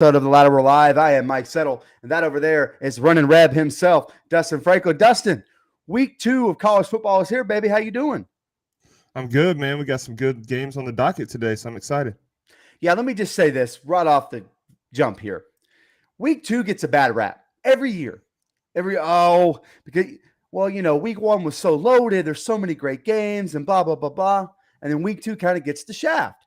of the Lateral Live. I am Mike Settle, and that over there is Running Reb himself, Dustin Franco. Dustin, week 2 of college football is here, baby. How you doing? I'm good, man. We got some good games on the docket today, so I'm excited. Yeah, let me just say this right off the jump here. Week 2 gets a bad rap every year. Because week 1 was so loaded. There's so many great games and blah blah blah blah, and then week 2 kind of gets the shaft.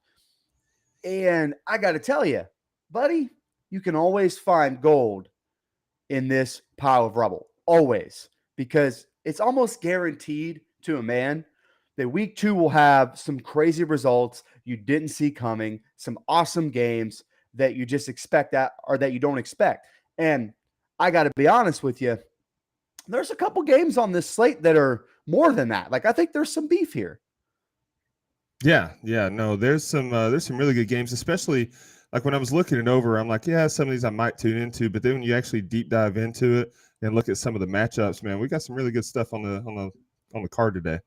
And I got to tell you, buddy, you can always find gold in this pile of rubble. Always. Because it's almost guaranteed to a man that week 2 will have some crazy results you didn't see coming, some awesome games that you just expect that or that you don't expect. And I got to be honest with you, there's a couple games on this slate that are more than that. Like, I think there's some beef here. Yeah, no, there's some really good games, especially like when I was looking it over, I'm like, yeah, some of these I might tune into, but then when you actually deep dive into it and look at some of the matchups, man, we got some really good stuff on the card today.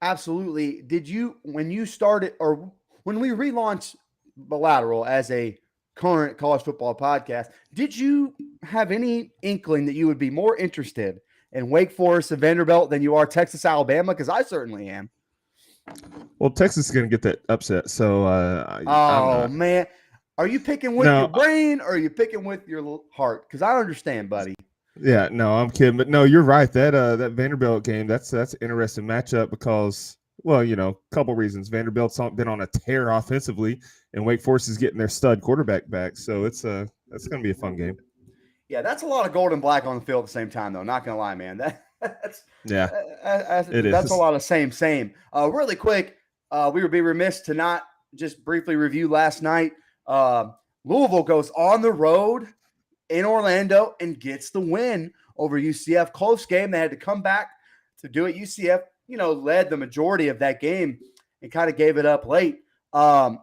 Absolutely. Did you, when you started or when we relaunched the Lateral as a current college football podcast, did you have any inkling that you would be more interested in Wake Forest and Vanderbilt than you are Texas, Alabama? Because I certainly am. Well, Texas is going to get that upset, so I'm not. Man. Are you picking with your brain or are you picking with your heart? Because I understand, buddy. Yeah, no, I'm kidding, but no, you're right. That Vanderbilt game, that's an interesting matchup because, well, a couple reasons. Vanderbilt's been on a tear offensively, and Wake Forest is getting their stud quarterback back, so that's going to be a fun game. Yeah, that's a lot of gold and black on the field at the same time, though. Not gonna lie, man. That's a lot of same. Really quick, we would be remiss to not just briefly review last night. Louisville goes on the road in Orlando and gets the win over UCF. Close game. They had to come back to do it. UCF, led the majority of that game and kind of gave it up late. There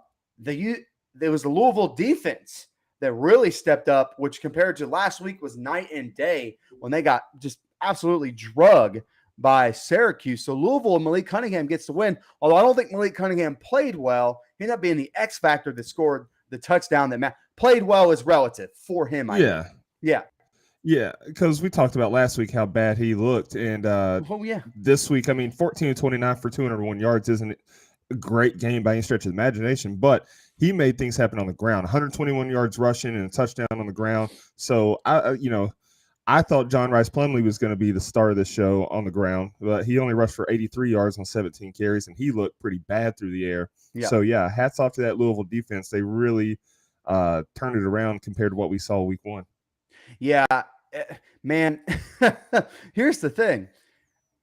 was the Louisville defense that really stepped up, which compared to last week was night and day when they got just absolutely drugged by Syracuse. So Louisville and Malik Cunningham gets the win. Although I don't think Malik Cunningham played well. He ended up being the X factor that scored the touchdown that played well is relative for him. Yeah, because we talked about last week how bad he looked, and this week, 14-29 for 201 yards isn't a great game by any stretch of the imagination, but he made things happen on the ground. 121 yards rushing and a touchdown on the ground. So I thought John Rice Plumlee was going to be the star of this show on the ground, but he only rushed for 83 yards on 17 carries, and he looked pretty bad through the air. Yeah. So, hats off to that Louisville defense. They really turned it around compared to what we saw week 1. Yeah, man, here's the thing.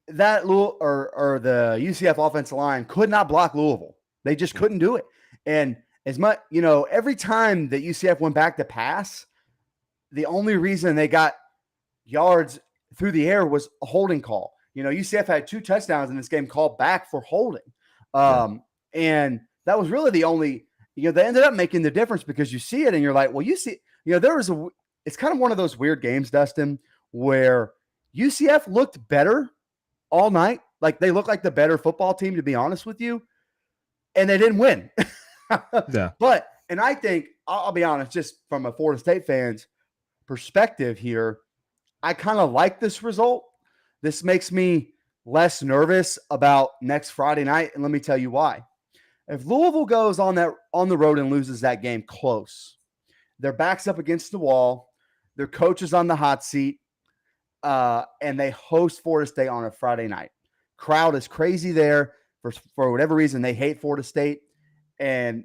That the UCF offensive line could not block Louisville. They just couldn't do it. And as much, every time that UCF went back to pass, the only reason they got yards through the air was a holding call. UCF had 2 touchdowns in this game called back for holding. And that was really the only, they ended up making the difference because you see it and you're like, well, it's kind of one of those weird games, Dustin, where UCF looked better all night. Like they looked like the better football team, to be honest with you. And they didn't win. Yeah. And I think, I'll be honest, just from a Florida State fan's perspective here, I kind of like this result. This makes me less nervous about next Friday night. And let me tell you why. If Louisville goes on the road and loses that game close, their back's up against the wall, their coach is on the hot seat, and they host Florida State on a Friday night. Crowd is crazy there. For whatever reason, they hate Florida State. And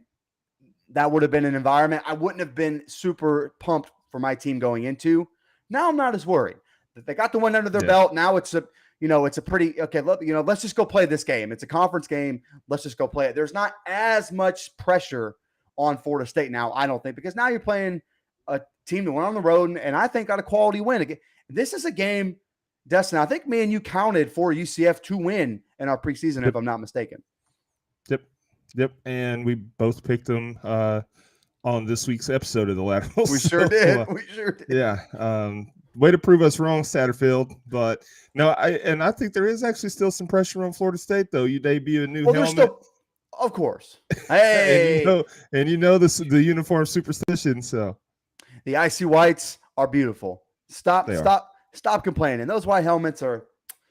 that would have been an environment I wouldn't have been super pumped for my team going into. Now I'm not as worried. They got the win under their belt. Now it's a pretty, okay, let's just go play this game. It's a conference game. Let's just go play it. There's not as much pressure on Florida State now, I don't think, because now you're playing a team that went on the road and I think got a quality win. This is a game, Dustin, I think me and you counted for UCF to win in our preseason, if I'm not mistaken. Yep. And we both picked them on this week's episode of the Lateral. We sure did. Yeah. Way to prove us wrong, Satterfield. But no, I think there is actually still some pressure on Florida State, though. You debut a new helmet. Of course. Hey. and you know the uniform superstition, so. The icy whites are beautiful. Stop complaining. Those white helmets are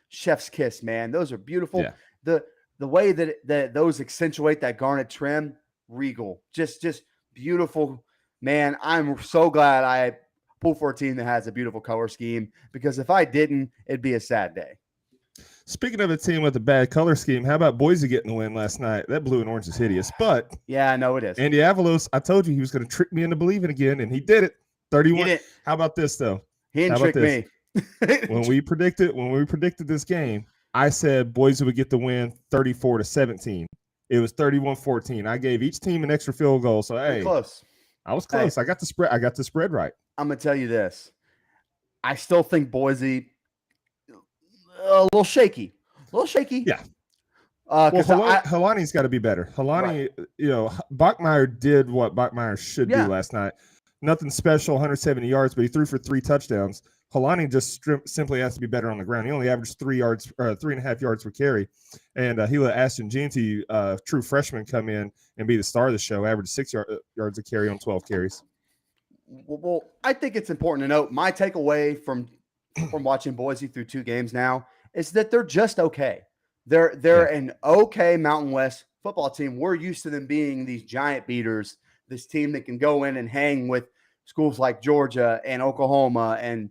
chef's kiss, man. Those are beautiful. Yeah. The way that those accentuate that garnet trim, regal. Just beautiful. Man, I'm so glad I pulled for a team that has a beautiful color scheme, because if I didn't, it'd be a sad day. Speaking of a team with a bad color scheme, how about Boise getting the win last night? That blue and orange is hideous, but yeah, I know it is. Andy Avalos, I told you he was going to trick me into believing again, and he did it. 31. How about this though? He didn't trick me. when we predicted this game, I said Boise would get the win 34-17. It was 31-14. I gave each team an extra field goal. So hey, close. I was close. Hey, I got the spread right. I'm gonna tell you this. I still think Boise a little shaky. Yeah. Helani's got to be better. Helani, right. Bachmeier did what Bachmeier should do last night. Nothing special, 170 yards, but he threw for 3 touchdowns. Helani just simply has to be better on the ground. He only averaged 3.5 yards per carry. And he let Ashton Jeanty, true freshman, come in and be the star of the show, average 6 yards a carry on 12 carries. Well, I think it's important to note my takeaway from watching Boise through 2 games now is that they're just okay. They're an okay Mountain West football team. We're used to them being these giant beaters, this team that can go in and hang with schools like Georgia and Oklahoma and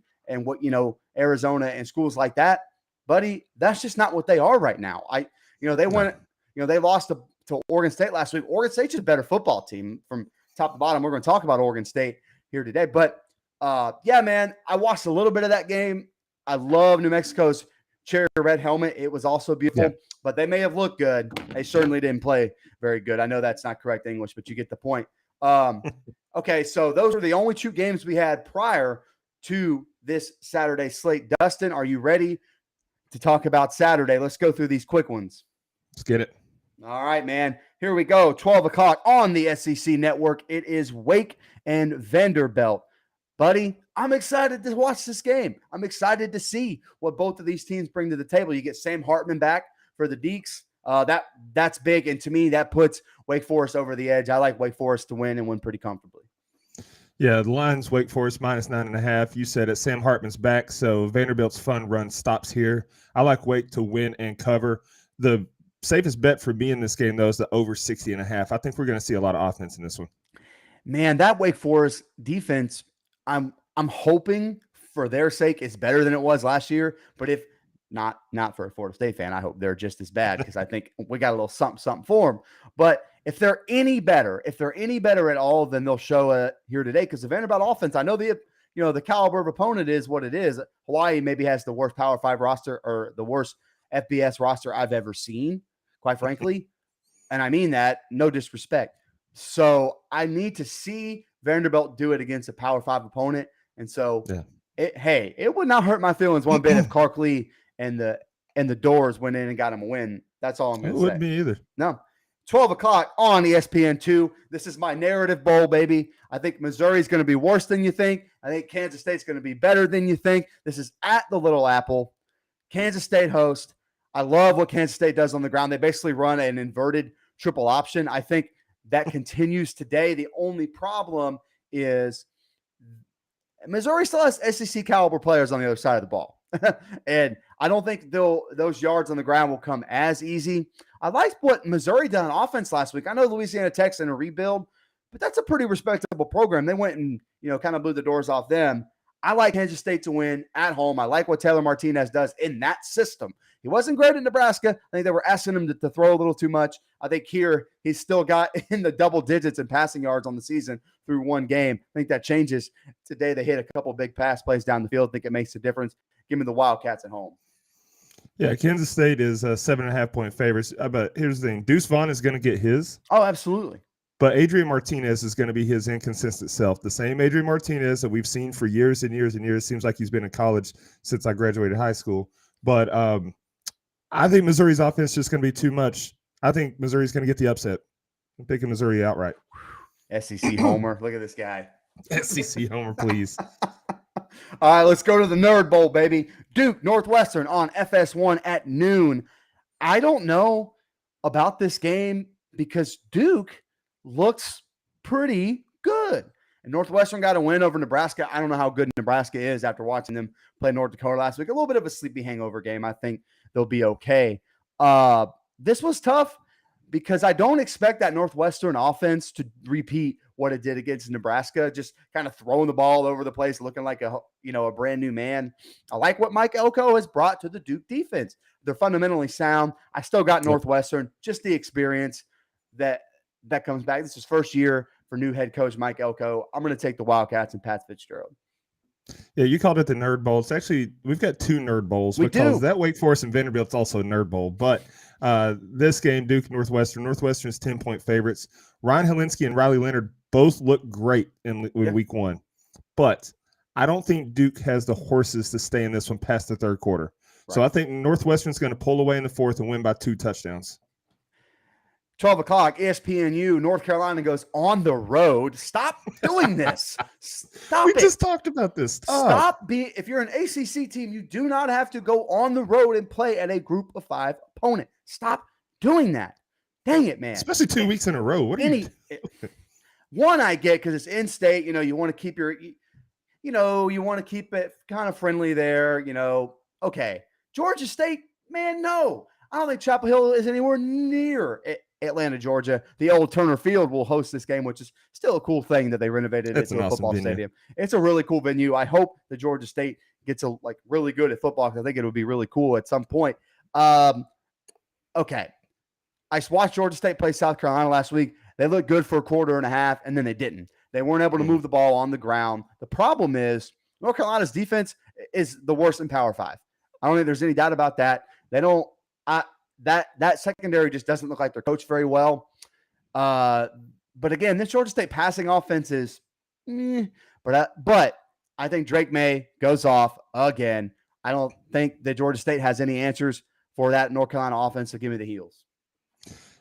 Arizona and schools like that. Buddy, that's just not what they are right now. They lost to Oregon State last week. Oregon State's just a better football team from top to bottom. We're going to talk about Oregon State here today. But man, I watched a little bit of that game. I love New Mexico's cherry red helmet. It was also beautiful, but they may have looked good. They certainly didn't play very good. I know that's not correct English, but you get the point. Okay, so those are the only 2 games we had prior to this Saturday slate. Dustin, are you ready to talk about Saturday? Let's go through these quick ones. Let's get it. All right, man. Here we go. 12 o'clock on the SEC Network. It is Wake and Vanderbilt. Buddy, I'm excited to watch this game. I'm excited to see what both of these teams bring to the table. You get Sam Hartman back for the Deacs. That's big, and to me, that puts Wake Forest over the edge. I like Wake Forest to win and win pretty comfortably. Yeah, the line's Wake Forest -9.5. You said it. Sam Hartman's back, so Vanderbilt's fun run stops here. I like Wake to win and cover. The safest bet for me in this game, though, is the over 60.5. I think we're going to see a lot of offense in this one. Man, that Wake Forest defense, I'm hoping for their sake it's better than it was last year. But if not for a Florida State fan, I hope they're just as bad, because I think we got a little something for them. But if they're any better at all, then they'll show here today. Because the Vanderbilt offense, I know the caliber of opponent is what it is. Hawaii maybe has the worst Power 5 roster, or the worst FBS roster I've ever seen, quite frankly. And I mean that, no disrespect. So I need to see Vanderbilt do it against a Power 5 opponent. And so, it would not hurt my feelings one bit if Clark-Lee and the Doors went in and got him a win. That's all I'm going to say. It wouldn't be either. No. 12 o'clock on ESPN2. This is my narrative bowl, baby. I think Missouri's going to be worse than you think. I think Kansas State's going to be better than you think. This is at the Little Apple. Kansas State host. I love what Kansas State does on the ground. They basically run an inverted triple option. I think that continues today. The only problem is Missouri still has SEC caliber players on the other side of the ball. And I don't think those yards on the ground will come as easy. I liked what Missouri did on offense last week. I know Louisiana Tech's in a rebuild, but that's a pretty respectable program. They went and, kind of blew the doors off them. I like Kansas State to win at home. I like what Taylor Martinez does in that system. He wasn't great in Nebraska. I think they were asking him to throw a little too much. I think here he's still got in the double digits in passing yards on the season through one game. I think that changes today. They hit a couple big pass plays down the field. I think it makes a difference. Give me the Wildcats at home. Yeah, Kansas State is 7.5-point favorites. But here's the thing. Deuce Vaughn is going to get his. Oh, absolutely. But Adrian Martinez is going to be his inconsistent self. The same Adrian Martinez that we've seen for years and years and years. Seems like he's been in college since I graduated high school. But I think Missouri's offense is just going to be too much. I think Missouri's going to get the upset. I'm picking Missouri outright. SEC homer. Look at this guy. SEC homer, please. All right, let's go to the Nerd Bowl, baby. Duke Northwestern on FS1 at noon. I don't know about this game because Duke looks pretty good. And Northwestern got a win over Nebraska. I don't know how good Nebraska is after watching them play North Dakota last week. A little bit of a sleepy hangover game. I think they'll be okay. This was tough because I don't expect that Northwestern offense to repeat what it did against Nebraska, just kind of throwing the ball over the place, looking like a brand new man. I like what Mike Elko has brought to the Duke defense. They're fundamentally sound. I still got Northwestern, just the experience that comes back. This is first year for new head coach Mike Elko. I'm going to take the Wildcats and Pat Fitzgerald. Yeah, you called it the Nerd Bowl. It's actually, we've got 2 Nerd Bowls because that Wake Forest and Vanderbilt's also a Nerd Bowl. But this game, Duke Northwestern's 10-point favorites. Ryan Helinski and Riley Leonard both look great in week 1. But I don't think Duke has the horses to stay in this one past the third quarter. Right. So I think Northwestern's going to pull away in the fourth and win by 2 touchdowns. 12 o'clock, ESPNU, North Carolina goes on the road. Stop doing this. Stop it. We just talked about this. If you're an ACC team, you do not have to go on the road and play at a group of 5 opponent. Stop doing that. Dang it, man. Especially 2 weeks in a row. What are you One I get because it's in-state. You want to keep you want to keep it kind of friendly there. Okay. Georgia State, man, no. I don't think Chapel Hill is anywhere near Atlanta, Georgia. The old Turner Field will host this game, which is still a cool thing that they renovated it to a football stadium. It's a really cool venue. I hope the Georgia State gets really good at football because I think it would be really cool at some point. Okay. I watched Georgia State play South Carolina last week. They looked good for a quarter and a half, and then they didn't. They weren't able to move the ball on the ground. The problem is North Carolina's defense is the worst in Power 5. I don't think there's any doubt about that. They don't that secondary just doesn't look like they're coached very well. But again, this Georgia State passing offense is but I think Drake May goes off again. I don't think that Georgia State has any answers for that North Carolina offense, so give me the heels.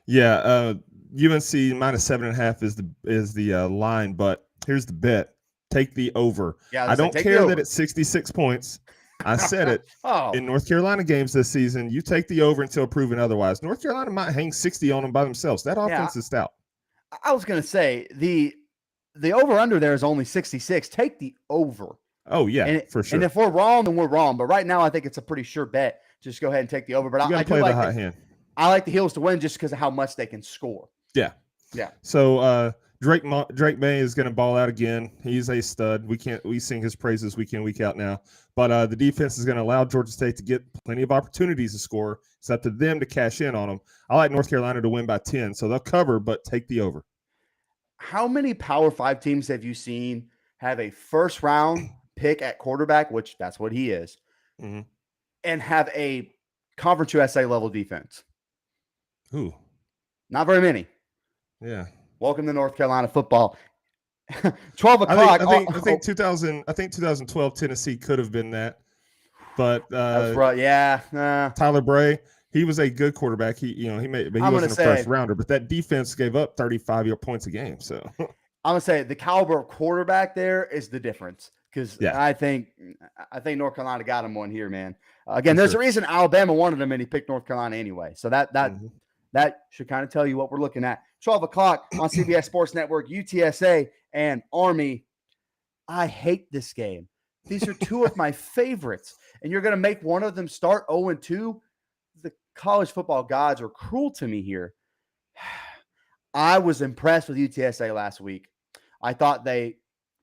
Yeah, UNC minus 7.5 is the line, but here's the bet. Take the over. Yeah, I don't care that it's 66 points. I said it. In North Carolina games this season, you take the over until proven otherwise. North Carolina might hang 60 on them by themselves. That offense is stout. I was going to say, the over-under there is only 66. Take the over. Oh, yeah, for sure. And if we're wrong, then we're wrong. But right now, I think it's a pretty sure bet. Just go ahead and take the over. But I play the hot hand. I like the Heels to win just because of how much they can score. Yeah. So Drake May is going to ball out again. He's a stud. We sing his praises week in, week out now. But the defense is going to allow Georgia State to get plenty of opportunities to score. It's up to them to cash in on them. I like North Carolina to win by 10, so they'll cover, but take the over. How many Power 5 teams have you seen have a first-round pick at quarterback, which that's what he is, and have a Conference USA level defense? Ooh. Not very many. Yeah. Welcome to North Carolina football. 12 o'clock. I think 2012 Tennessee could have been that. But that's right. Yeah. Tyler Bray, he was a good quarterback. He wasn't a first rounder, but that defense gave up 35 points a game. So I'm gonna say the caliber of quarterback there is the difference. Because I think North Carolina got him one here, man. Again, there's a reason Alabama wanted him, and he picked North Carolina anyway. So that should kind of tell you what we're looking at. 12 o'clock on CBS Sports Network, UTSA and Army. I hate this game. These are two of my favorites, and you're going to make one of them start 0-2. The college football gods are cruel to me here. I was impressed with UTSA last week. I thought they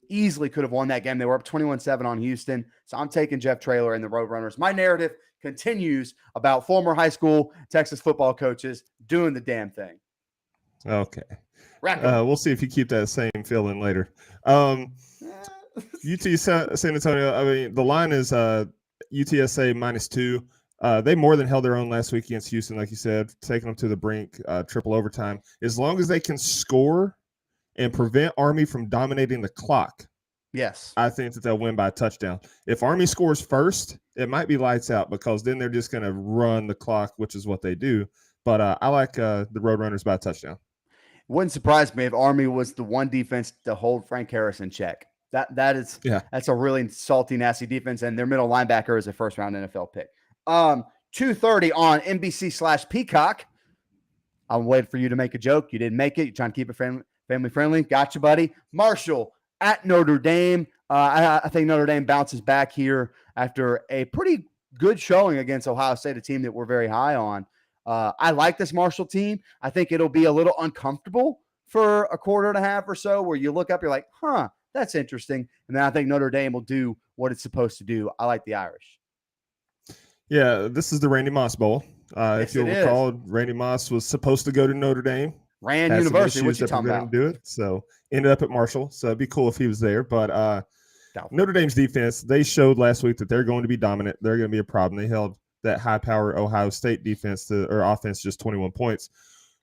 easily could have won that game. They were up 21-7 on Houston. So I'm taking Jeff Traylor and the Roadrunners. My narrative continues about former high school Texas football coaches doing the damn thing. Okay. We'll see if you keep that same feeling later. UT San Antonio, I mean, the line is UTSA -2. They more than held their own last week against Houston, like you said, taking them to the brink, triple overtime. As long as they can score and prevent Army from dominating the clock, yes, I think that they'll win by a touchdown. If Army scores first, it might be lights out because then they're just going to run the clock, which is what they do. But I like the Roadrunners by a touchdown. Wouldn't surprise me if Army was the one defense to hold Frank Harris in check. That's a really salty, nasty defense, and their middle linebacker is a first-round NFL pick. 2:30 on NBC/Peacock. I'm waiting for you to make a joke. You didn't make it. You're trying to keep it family friendly. Gotcha, buddy. Marshall at Notre Dame. I think Notre Dame bounces back here after a pretty good showing against Ohio State, a team that we're very high on. I like this Marshall team. I think it'll be a little uncomfortable for a quarter and a half or so where you look up, you're like, that's interesting. And then I think Notre Dame will do what it's supposed to do. I like the Irish. Yeah, this is the Randy Moss Bowl. If you'll recall, Randy Moss was supposed to go to Notre Dame. Rand University, what you talking about? Do it, so ended up at Marshall. So it'd be cool if he was there. But Notre Dame's defense, they showed last week that they're going to be dominant. They're going to be a problem. They held that high-power Ohio State defense or offense just 21 points.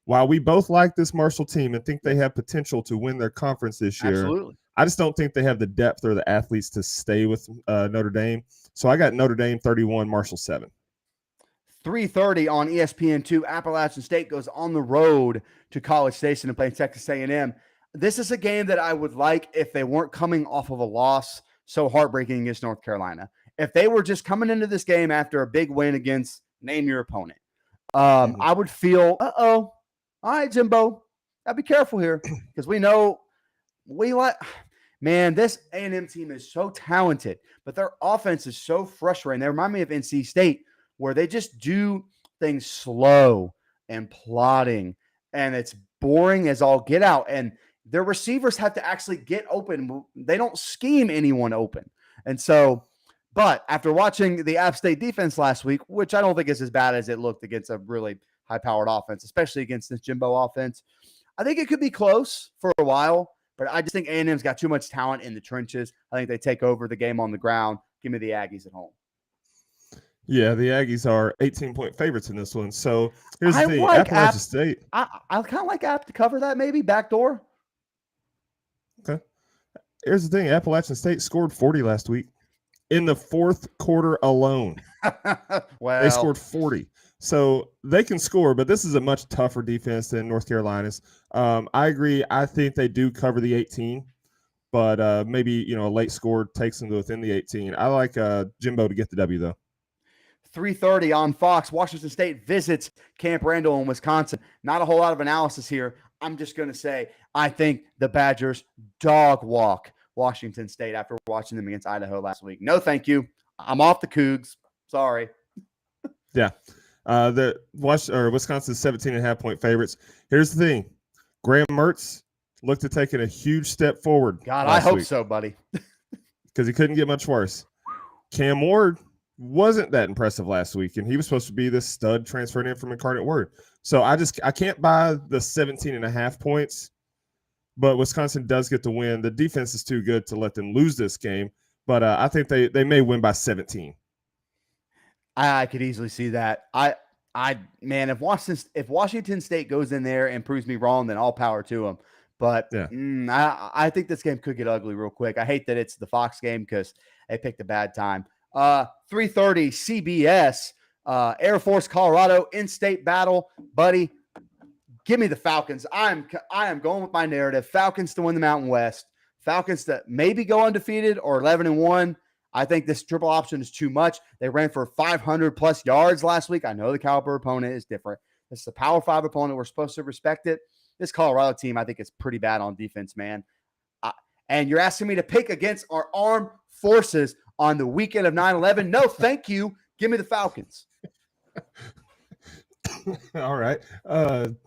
While we both like this Marshall team and think they have potential to win their conference this year, absolutely, I just don't think they have the depth or the athletes to stay with Notre Dame. So I got Notre Dame 31, Marshall 7. 3:30 on ESPN2. Appalachian State goes on the road to College Station and play Texas A&M. This is a game that I would like if they weren't coming off of a loss so heartbreaking against North Carolina. If they were just coming into this game after a big win against name your opponent, I would feel, all right, Jimbo, gotta be careful here because we know this A&M team is so talented, but their offense is so frustrating. They remind me of NC State, where they just do things slow and plodding, and it's boring as all get out. And their receivers have to actually get open. They don't scheme anyone open. And so, but after watching the App State defense last week, which I don't think is as bad as it looked against a really high-powered offense, especially against this Jimbo offense, I think it could be close for a while, but I just think A&M's got too much talent in the trenches. I think they take over the game on the ground. Give me the Aggies at home. Yeah, the Aggies are 18-point favorites in this one. So here's the thing. Appalachian State. I kind of like App to cover that, maybe backdoor. Okay. Here's the thing. Appalachian State scored 40 last week in the fourth quarter alone. Well, they scored 40. So they can score, but this is a much tougher defense than North Carolina's. I agree. I think they do cover the 18, but maybe a late score takes them to within the 18. I like Jimbo to get the W, though. 3:30 on Fox. Washington State visits Camp Randall in Wisconsin. Not a whole lot of analysis here. I'm just going to say I think the Badgers dog walk Washington State after watching them against Idaho last week. No, thank you. I'm off the Cougs. Sorry. Yeah. Wisconsin's 17.5-point favorites. Here's the thing. Graham Mertz looked to taking a huge step forward. God, I hope so, buddy. Because he couldn't get much worse. Cam Ward wasn't that impressive last week, and he was supposed to be this stud transferred in from Incarnate Word. So I can't buy the 17.5 points, but Wisconsin does get the win. The defense is too good to let them lose this game, but I think they may win by 17. I could easily see that. Man, if Washington State goes in there and proves me wrong, then all power to them. But yeah. I think this game could get ugly real quick. I hate that it's the Fox game because they picked a bad time. 3:30 CBS, Air Force, Colorado, in-state battle. Buddy, give me the Falcons. I am going with my narrative. Falcons to win the Mountain West. Falcons to maybe go undefeated or 11-1. I think this triple option is too much. They ran for 500-plus yards last week. I know the caliber opponent is different. This is a Power 5 opponent. We're supposed to respect it. This Colorado team, I think, is pretty bad on defense, man. And you're asking me to pick against our armed forces on the weekend of 9/11? No, thank you. Give me the Falcons. All right.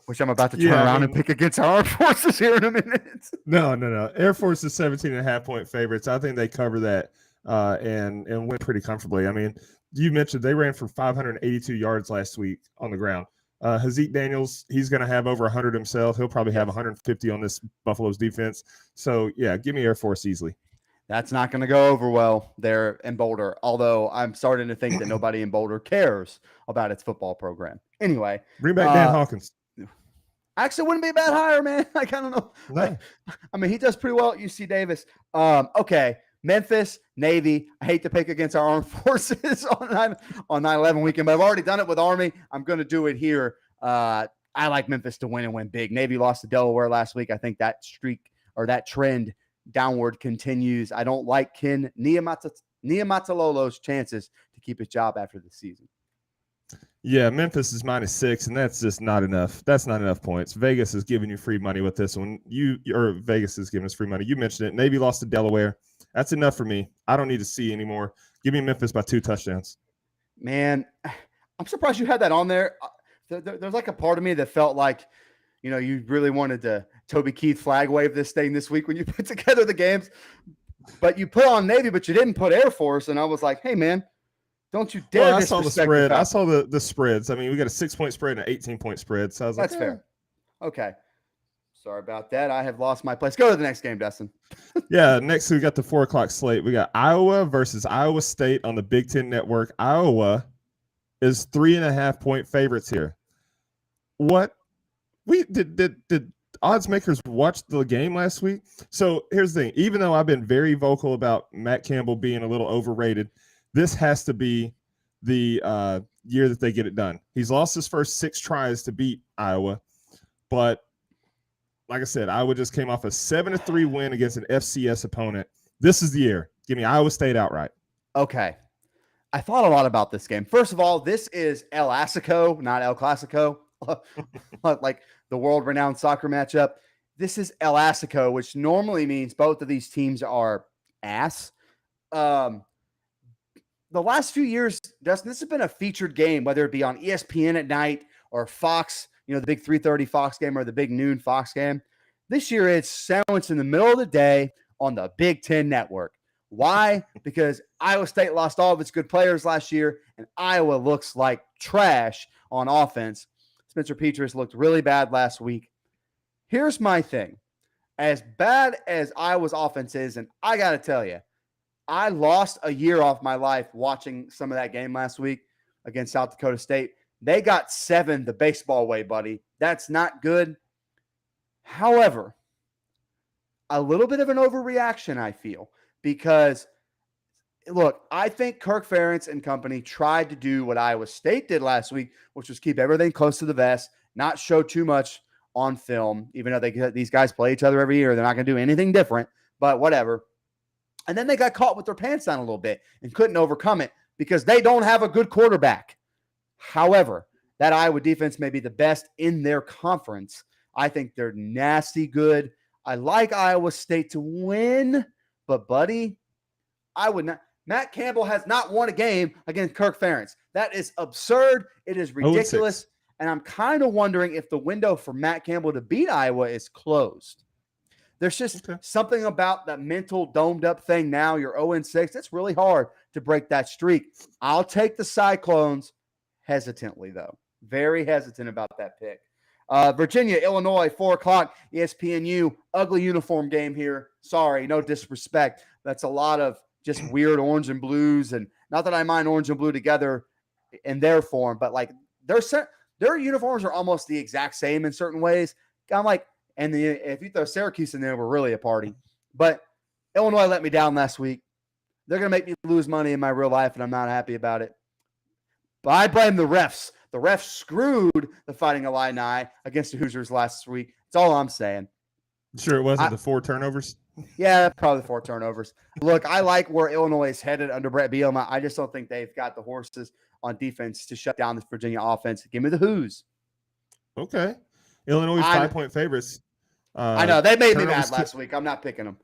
Which I'm about to turn around and pick against our armed forces here in a minute. No. Air Force is 17.5-point favorites. I think they cover that and win pretty comfortably. I mean, you mentioned they ran for 582 yards last week on the ground. Hazeek Daniels, he's going to have over 100 himself. He'll probably have 150 on this Buffalo's defense. So, yeah, give me Air Force easily. That's not going to go over well there in Boulder, although I'm starting to think that nobody in Boulder cares about its football program. Anyway. Bring back Dan Hawkins. Actually, wouldn't be a bad hire, man. I kind of know. No. I mean, he does pretty well at UC Davis. Okay. Memphis, Navy. I hate to pick against our armed forces on 9/11 weekend, but I've already done it with Army. I'm going to do it here. I like Memphis to win and win big. Navy lost to Delaware last week. I think that streak or that trend downward continues. I don't like Ken Niumatalolo's chances to keep his job after the season. Yeah, Memphis is -6, and that's just not enough. That's not enough points. Vegas is giving you free money with this one. Vegas is giving us free money. You mentioned it. Navy lost to Delaware. That's enough for me. I don't need to see anymore. Give me Memphis by 2 touchdowns. Man, I'm surprised you had that on there. There's like a part of me that felt like, you really wanted to Toby Keith flag wave this thing this week when you put together the games. But you put on Navy, but you didn't put Air Force. And I was like, hey, man, don't you dare I saw the disrespect spread. the I saw the spreads. I mean, we got a 6-point spread and an 18-point spread. So I was That's fair. Okay. Sorry about that. I have lost my place. Go to the next game, Dustin. Yeah, next we got the 4 o'clock slate. We got Iowa versus Iowa State on the Big Ten Network. Iowa is 3.5-point favorites here. What? We did odds makers watch the game last week? So here's the thing. Even though I've been very vocal about Matt Campbell being a little overrated, this has to be the year that they get it done. He's lost his first 6 tries to beat Iowa, but like I said, Iowa just came off a 7-3 win against an FCS opponent. This is the year. Give me Iowa State outright. Okay. I thought a lot about this game. First of all, this is El Assico, not El Clasico, like the world-renowned soccer matchup. This is El Assico, which normally means both of these teams are ass. The last few years, Dustin, this has been a featured game, whether it be on ESPN at night or Fox, the big 3:30 Fox game or the big noon Fox game. This year, it's sandwiched in the middle of the day on the Big Ten Network. Why? Because Iowa State lost all of its good players last year, and Iowa looks like trash on offense. Spencer Petras looked really bad last week. Here's my thing. As bad as Iowa's offense is, and I got to tell you, I lost a year off my life watching some of that game last week against South Dakota State. They got 7 the baseball way, buddy. That's not good. However, a little bit of an overreaction, I feel, because, look, I think Kirk Ferentz and company tried to do what Iowa State did last week, which was keep everything close to the vest, not show too much on film, even though these guys play each other every year. They're not going to do anything different, but whatever. And then they got caught with their pants down a little bit and couldn't overcome it because they don't have a good quarterback. However, that Iowa defense may be the best in their conference. I think they're nasty good. I like Iowa State to win, but buddy, I would not. Matt Campbell has not won a game against Kirk Ferentz. That is absurd. It is ridiculous. And I'm kind of wondering if the window for Matt Campbell to beat Iowa is closed. There's just something about that mental domed up thing now. You're 0-6. It's really hard to break that streak. I'll take the Cyclones hesitantly, though. Very hesitant about that pick. Virginia, Illinois, 4 o'clock, ESPNU. Ugly uniform game here. Sorry, no disrespect. That's a lot of just weird orange and blues. And not that I mind orange and blue together in their form, but like their uniforms are almost the exact same in certain ways. I'm like, and if you throw Syracuse in there, we're really a party. But Illinois let me down last week. They're going to make me lose money in my real life, and I'm not happy about it. But I blame the refs. The refs screwed the Fighting Illini against the Hoosiers last week. That's all I'm saying. Sure it wasn't the 4 turnovers? Yeah, probably 4 turnovers. Look, I like where Illinois is headed under Brett Bielema. I just don't think they've got the horses on defense to shut down this Virginia offense. Give me the Hoos. Okay. Illinois 5-point favorites. I know. They made me mad last week. I'm not picking them.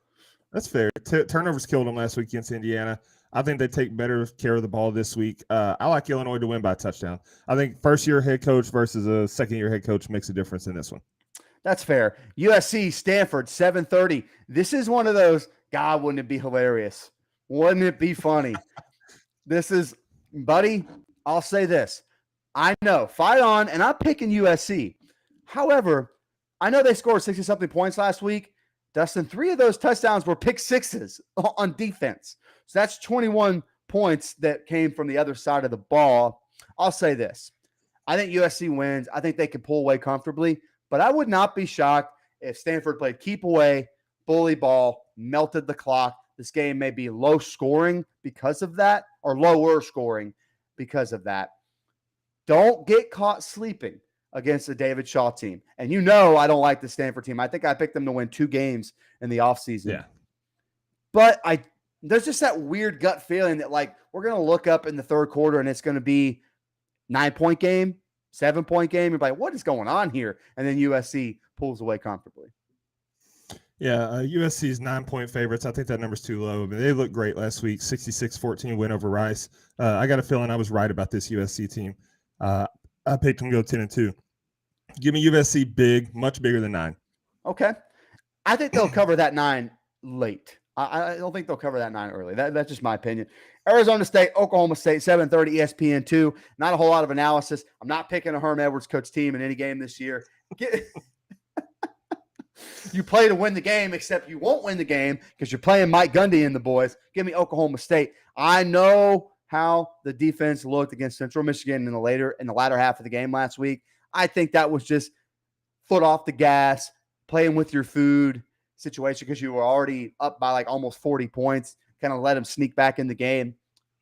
That's fair. Turnovers killed them last week against Indiana. I think they take better care of the ball this week. I like Illinois to win by a touchdown. I think first-year head coach versus a second-year head coach makes a difference in this one. That's fair. USC, Stanford, 7:30. This is one of those, God, wouldn't it be hilarious? Wouldn't it be funny? This is, buddy, I'll say this. I know, fight on, and I'm picking USC. However, I know they scored 60-something points last week. Dustin, 3 of those touchdowns were pick sixes on defense. So that's 21 points that came from the other side of the ball. I'll say this. I think USC wins. I think they can pull away comfortably. But I would not be shocked if Stanford played keep away, bully ball, melted the clock. This game may be low scoring because of that, or lower scoring because of that. Don't get caught sleeping against the David Shaw team. And you know I don't like the Stanford team. I think I picked them to win 2 games in the offseason. Yeah. But there's just that weird gut feeling that, like, we're going to look up in the third quarter and it's going to be 9-point game, 7-point game. You're like, what is going on here? And then USC pulls away comfortably. Yeah, USC's 9-point favorites. I think that number's too low. But they looked great last week. 66-14 win over Rice. I got a feeling I was right about this USC team. I picked them to go 10-2. Give me USC big, much bigger than 9. Okay. I think they'll cover that 9 late. I don't think they'll cover that 9 early. That's just my opinion. Arizona State, Oklahoma State, 7:30 ESPN2. Not a whole lot of analysis. I'm not picking a Herm Edwards coach team in any game this year. You play to win the game, except you won't win the game because you're playing Mike Gundy and the boys. Give me Oklahoma State. I know how the defense looked against Central Michigan in the latter half of the game last week. I think that was just foot off the gas, playing with your food situation because you were already up by like almost 40 points. Kind of let them sneak back in the game.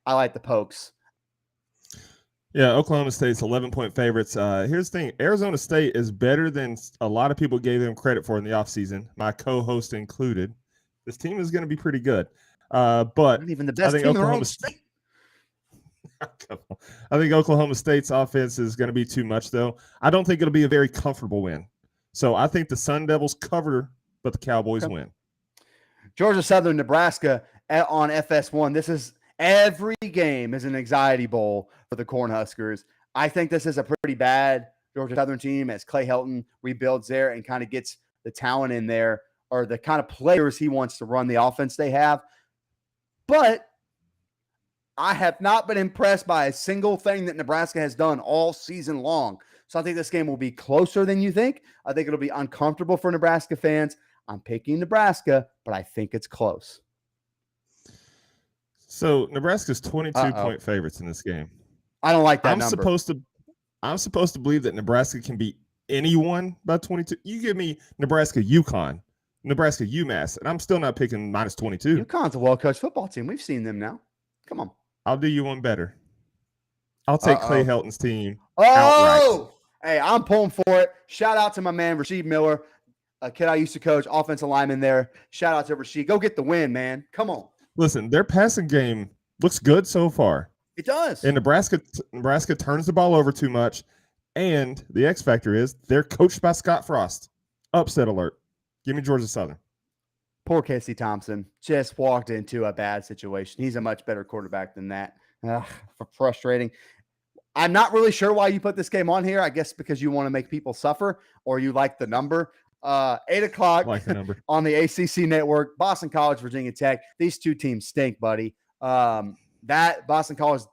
I like the Pokes. Yeah, Oklahoma State's 11-point favorites. Here's the thing. Arizona State is better than a lot of people gave them credit for in the offseason, my co-host included. This team is going to be pretty good. But not even the best team in their own state. I think Oklahoma State's offense is going to be too much, though. I don't think it'll be a very comfortable win. So I think the Sun Devils cover, but the Cowboys win. Georgia Southern, Nebraska on FS1. This is every game is an anxiety bowl for the Cornhuskers. I think this is a pretty bad Georgia Southern team as Clay Helton rebuilds there and kind of gets the talent in there or the kind of players he wants to run the offense they have. But I have not been impressed by a single thing that Nebraska has done all season long. So I think this game will be closer than you think. I think it'll be uncomfortable for Nebraska fans. I'm picking Nebraska, but I think it's close. So Nebraska's 22-point favorites in this game. I don't like that number. I'm supposed to believe that Nebraska can beat anyone by 22. You give me Nebraska, UConn, Nebraska, UMass, and I'm still not picking minus 22. UConn's a well-coached football team. We've seen them now. Come on. I'll do you one better. I'll take Clay Helton's team. Outright. Hey, I'm pulling for it. Shout out to my man, Rasheed Miller, a kid I used to coach, offensive lineman there. Shout out to Rasheed. Go get the win, man. Come on. Listen, their passing game looks good so far. It does. And Nebraska turns the ball over too much. And the X factor is they're coached by Scott Frost. Upset alert. Give me Georgia Southern. Poor Casey Thompson just walked into a bad situation. He's a much better quarterback than that. Frustrating. I'm not really sure why you put this game on here. I guess because you want to make people suffer or you like the number. 8 o'clock like the number. On the ACC network, Boston College, Virginia Tech. These two teams stink, buddy. That Boston College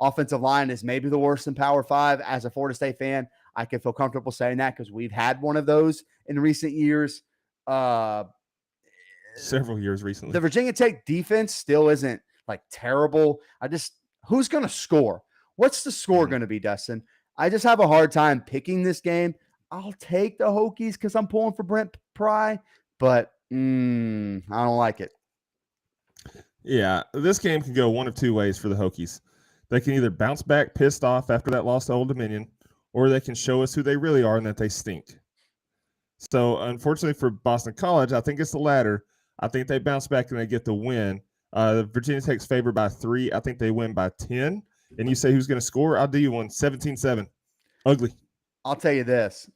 offensive line is maybe the worst in Power 5. As a Florida State fan, I can feel comfortable saying that because we've had one of those in recent years. Several years recently. The Virginia Tech defense still isn't like terrible. Who's going to score? What's the score going to be, Dustin? I just have a hard time picking this game. I'll take the Hokies because I'm pulling for Brent Pry, but I don't like it. Yeah, this game can go one of two ways for the Hokies. They can either bounce back pissed off after that loss to Old Dominion, or they can show us who they really are and that they stink. So, unfortunately for Boston College, I think it's the latter. I think they bounce back and they get the win. Virginia Tech's favored by 3. I think they win by 10. And you say who's going to score? I'll do you one. 17-7. Ugly. I'll tell you this.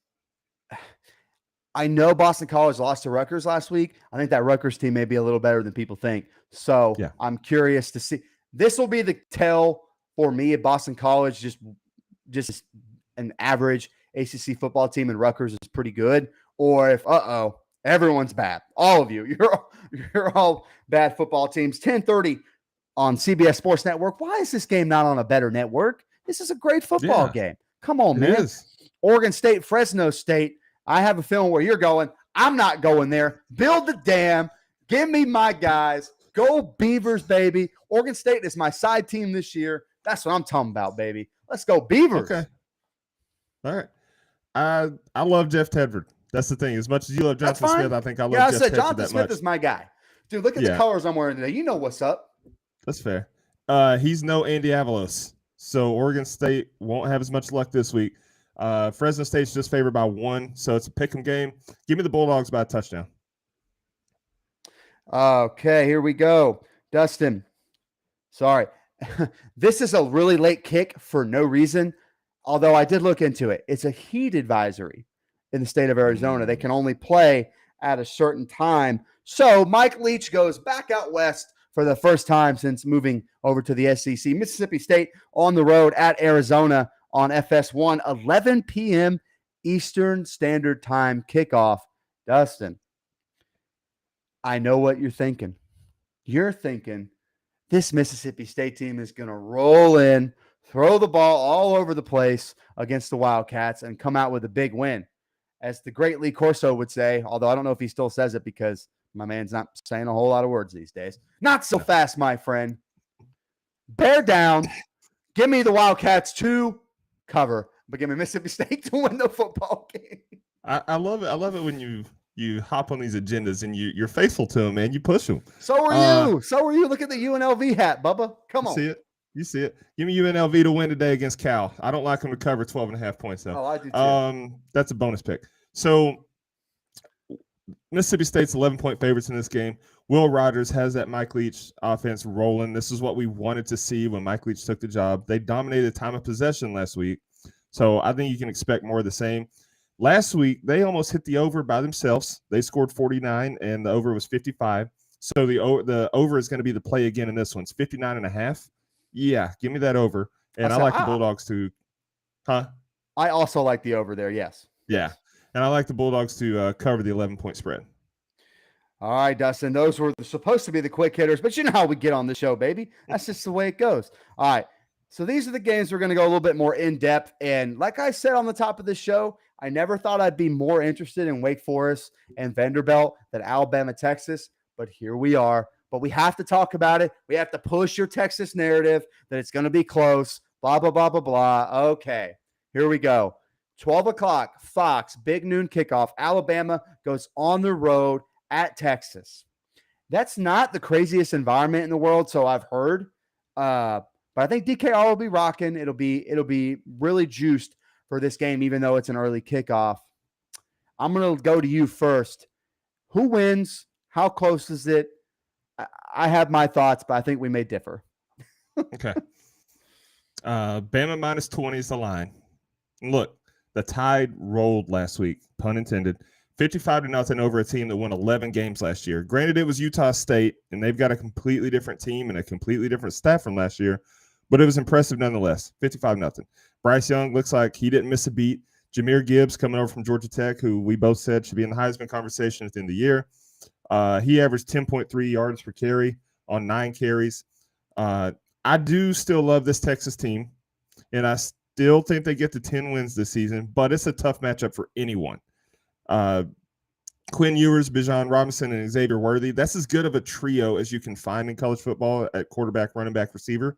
I know Boston College lost to Rutgers last week. I think that Rutgers team may be a little better than people think. So yeah. I'm curious to see. This will be the tell for me at Boston College. Just an average ACC football team, and Rutgers is pretty good. Or if everyone's bad. All of you. You're all bad football teams. 10:30 on CBS Sports Network. Why is this game not on a better network? This is a great football game. Come on, man. Oregon State, Fresno State. I have a feeling where you're going. I'm not going there. Build the dam. Give me my guys. Go Beavers, baby. Oregon State is my side team this year. That's what I'm talking about, baby. Let's go Beavers. Okay. All right. I love Jeff Tedford. That's the thing. As much as you love Jonathan Smith, I think I love Jeff Tedford that much. Jonathan Smith is my guy. Dude, look at the colors I'm wearing today. You know what's up. That's fair. He's no Andy Avalos. So Oregon State won't have as much luck this week. Fresno State's just favored by 1, so it's a pick'em game. Give me the Bulldogs by a touchdown. Okay, here we go. Dustin. Sorry. This is a really late kick for no reason, although I did look into it. It's a heat advisory in the state of Arizona. They can only play at a certain time. So Mike Leach goes back out west for the first time since moving over to the SEC. Mississippi State on the road at Arizona on FS1, 11 p.m. Eastern Standard Time kickoff. Dustin, I know what you're thinking. You're thinking this Mississippi State team is going to roll in, throw the ball all over the place against the Wildcats, and come out with a big win. As the great Lee Corso would say, although I don't know if he still says it because my man's not saying a whole lot of words these days. Not so fast, my friend. Bear down. Give me the Wildcats to cover, but give me Mississippi State to win the football game. I love it. I love it when you hop on these agendas and you're faithful to them, man. You push them. So are you. So are you. Look at the UNLV hat, Bubba. Come on. You see it. Give me UNLV to win today against Cal. I don't like them to cover 12.5 points, though. Oh, I do too. That's a bonus pick. So Mississippi State's 11-point favorites in this game. Will Rogers has that Mike Leach offense rolling. This is what we wanted to see when Mike Leach took the job. They dominated time of possession last week. So I think you can expect more of the same. Last week, they almost hit the over by themselves. They scored 49, and the over was 55. So the over is going to be the play again in this one. It's 59.5. Yeah, give me that over. And I like the Bulldogs to – huh? I also like the over there, yes. Yeah, and I like the Bulldogs to cover the 11-point spread. All right, Dustin, those were supposed to be the quick hitters, but you know how we get on the show, baby. That's just the way it goes. All right, so these are the games we're going to go a little bit more in-depth. And like I said on the top of the show, I never thought I'd be more interested in Wake Forest and Vanderbilt than Alabama, Texas, but here we are. But we have to talk about it. We have to push your Texas narrative that it's going to be close, blah, blah, blah, blah, blah. Okay, here we go. 12 o'clock, Fox, big noon kickoff. Alabama goes on the road at Texas. That's not the craziest environment in the world, so I've heard. But I think DKR will be rocking. It'll be really juiced for this game, even though it's an early kickoff. I'm going to go to you first. Who wins? How close is it? I have my thoughts, but I think we may differ. Okay. Bama minus 20 is the line. Look, the Tide rolled last week, pun intended, 55-0 over a team that won 11 games last year. Granted, it was Utah State, and they've got a completely different team and a completely different staff from last year, but it was impressive nonetheless, 55-0. Bryce Young looks like he didn't miss a beat. Jahmyr Gibbs coming over from Georgia Tech, who we both said should be in the Heisman conversation at the end of the year. He averaged 10.3 yards per carry on 9 carries. I do still love this Texas team, and I still think they get to 10 wins this season, but it's a tough matchup for anyone. Quinn Ewers, Bijan Robinson, and Xavier Worthy, that's as good of a trio as you can find in college football at quarterback, running back, receiver.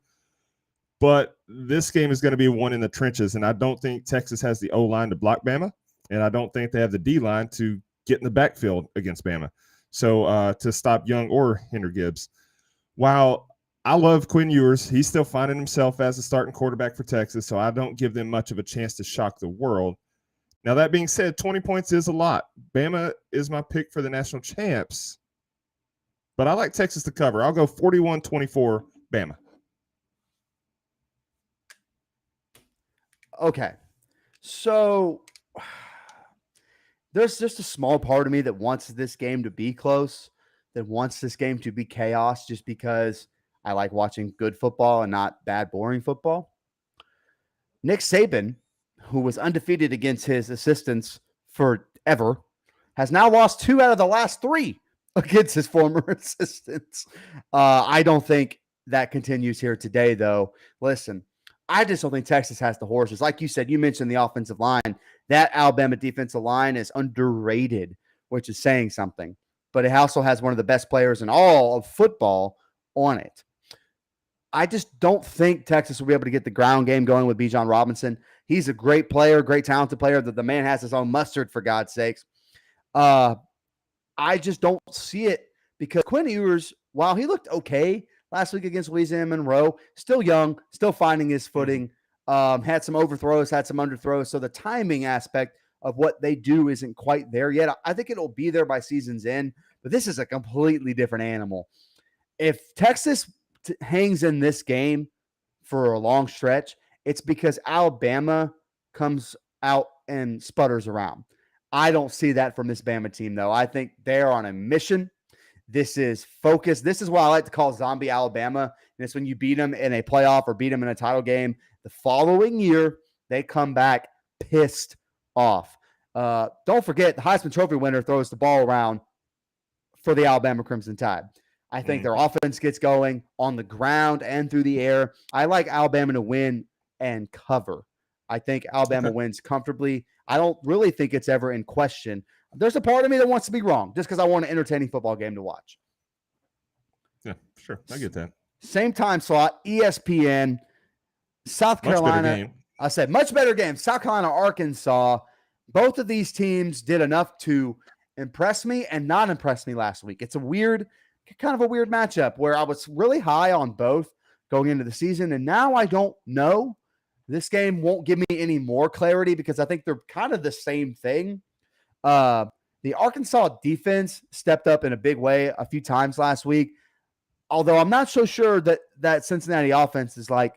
But this game is going to be one in the trenches, and I don't think Texas has the O-line to block Bama, and I don't think they have the D-line to get in the backfield against Bama. So to stop Young or Henry Gibbs. While I love Quinn Ewers, he's still finding himself as a starting quarterback for Texas, so I don't give them much of a chance to shock the world. Now, that being said, 20 points is a lot. Bama is my pick for the national champs, but I like Texas to cover. I'll go 41-24 Bama. Okay, so there's just a small part of me that wants this game to be close, that wants this game to be chaos just because I like watching good football and not bad, boring football. Nick Saban, who was undefeated against his assistants forever, has now lost 2 out of the last 3 against his former assistants. I don't think that continues here today, though. Listen, I just don't think Texas has the horses. Like you said, you mentioned the offensive line. That Alabama defensive line is underrated, which is saying something. But it also has one of the best players in all of football on it. I just don't think Texas will be able to get the ground game going with Bijan Robinson. He's a great player, great talented player. That the man has his own mustard, for God's sakes. I just don't see it because Quinn Ewers, while he looked okay last week against Louisiana Monroe, still young, still finding his footing, had some overthrows, had some underthrows. So the timing aspect of what they do isn't quite there yet. I think it'll be there by season's end, but this is a completely different animal. If Texas hangs in this game, for a long stretch, it's because Alabama comes out and sputters around. I don't see that from this Bama team, though. I think they're on a mission. This is focus. This is what I like to call zombie Alabama. And it's when you beat them in a playoff or beat them in a title game. The following year, they come back pissed off. Don't forget, the Heisman Trophy winner throws the ball around for the Alabama Crimson Tide. I think their offense gets going on the ground and through the air. I like Alabama to win and cover. I think Alabama wins comfortably. I don't really think it's ever in question. There's a part of me that wants to be wrong just because I want an entertaining football game to watch. Yeah, sure. I get that. Same time slot, ESPN, South Carolina. I said much better game. South Carolina, Arkansas. Both of these teams did enough to impress me and not impress me last week. It's kind of a weird matchup where I was really high on both going into the season, and now I don't know. This game won't give me any more clarity because I think they're kind of the same thing. The Arkansas defense stepped up in a big way a few times last week, although I'm not so sure that Cincinnati offense is like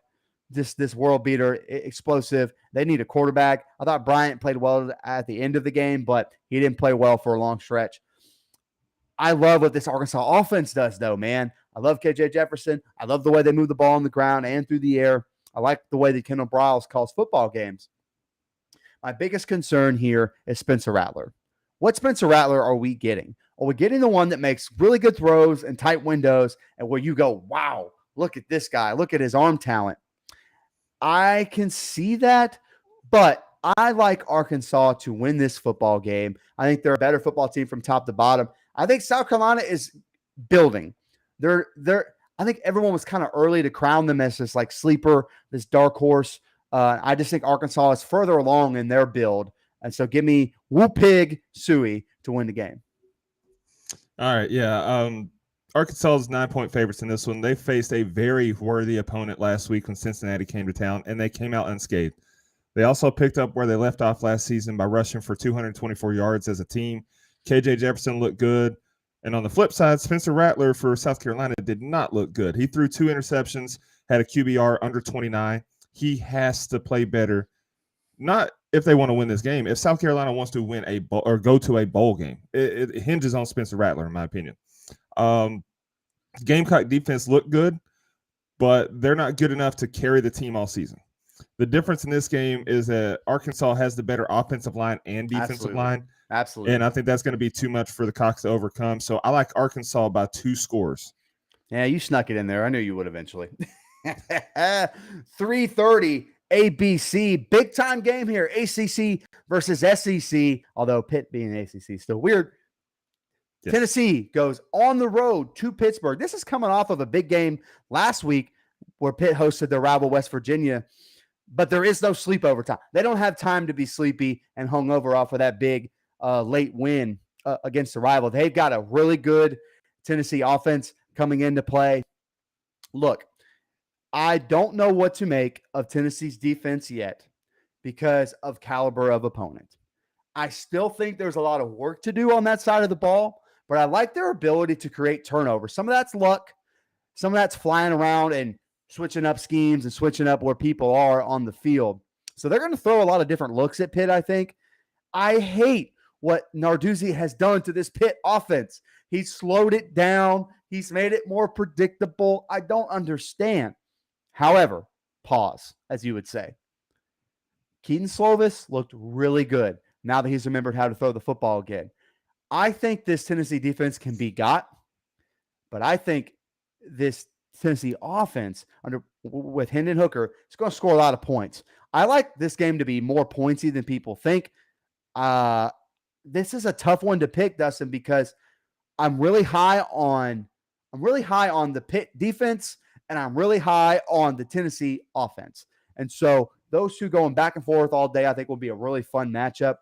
this world beater, explosive. They need a quarterback. I thought Bryant played well at the end of the game, but he didn't play well for a long stretch. I love what this Arkansas offense does, though, man. I love KJ Jefferson. I love the way they move the ball on the ground and through the air. I like the way that Kendall Briles calls football games. My biggest concern here is Spencer Rattler. What Spencer Rattler are we getting? Are we getting the one that makes really good throws and tight windows and where you go, wow, look at this guy. Look at his arm talent. I can see that, but I like Arkansas to win this football game. I think they're a better football team from top to bottom. I think South Carolina is building. I think everyone was kind of early to crown them as this like sleeper, this dark horse. I just think Arkansas is further along in their build. And so give me Woo Pig Suey to win the game. All right. Yeah. Arkansas is 9-point favorites in this one. They faced a very worthy opponent last week when Cincinnati came to town, and they came out unscathed. They also picked up where they left off last season by rushing for 224 yards as a team. KJ Jefferson looked good. And on the flip side, Spencer Rattler for South Carolina did not look good. He threw 2 interceptions, had a QBR under 29. He has to play better. Not if they want to win this game. If South Carolina wants to win a bowl or go to a bowl game, it hinges on Spencer Rattler, in my opinion. Gamecock defense looked good, but they're not good enough to carry the team all season. The difference in this game is that Arkansas has the better offensive line and defensive line. Absolutely. And I think that's going to be too much for the Cox to overcome. So I like Arkansas by 2 scores. Yeah, you snuck it in there. I knew you would eventually. 3:30 ABC, big time game here. ACC versus SEC, although Pitt being ACC still weird. Yes. Tennessee goes on the road to Pittsburgh. This is coming off of a big game last week where Pitt hosted their rival West Virginia, but there is no sleepover time. They don't have time to be sleepy and hungover off of that big late win against the rival. They've got a really good Tennessee offense coming into play. Look, I don't know what to make of Tennessee's defense yet because of caliber of opponent. I still think there's a lot of work to do on that side of the ball, but I like their ability to create turnover. Some of that's luck. Some of that's flying around and switching up schemes and switching up where people are on the field. So they're going to throw a lot of different looks at Pitt, I think. I hate what Narduzzi has done to this Pitt offense. He's slowed it down. He's made it more predictable. I don't understand. However, pause, as you would say. Keaton Slovis looked really good now that he's remembered how to throw the football again. I think this Tennessee defense can be got, but I think this Tennessee offense with Hendon Hooker is going to score a lot of points. I like this game to be more pointsy than people think. This is a tough one to pick, Dustin, because I'm really high on the Pitt defense and I'm really high on the Tennessee offense. And so those two going back and forth all day, I think will be a really fun matchup.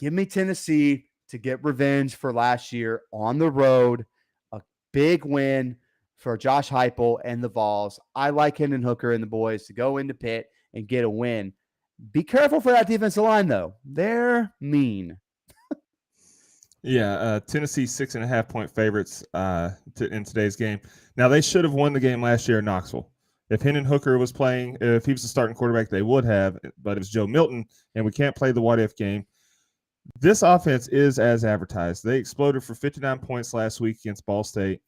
Give me Tennessee to get revenge for last year on the road. A big win for Josh Heupel and the Vols. I like Hendon Hooker and the boys to go into Pitt and get a win. Be careful for that defensive line, though. They're mean. Yeah, Tennessee 6.5-point favorites in today's game. Now, they should have won the game last year in Knoxville. If Hendon Hooker was playing, if he was the starting quarterback, they would have, but it was Joe Milton, and we can't play the what-if game. This offense is as advertised. They exploded for 59 points last week against Ball State.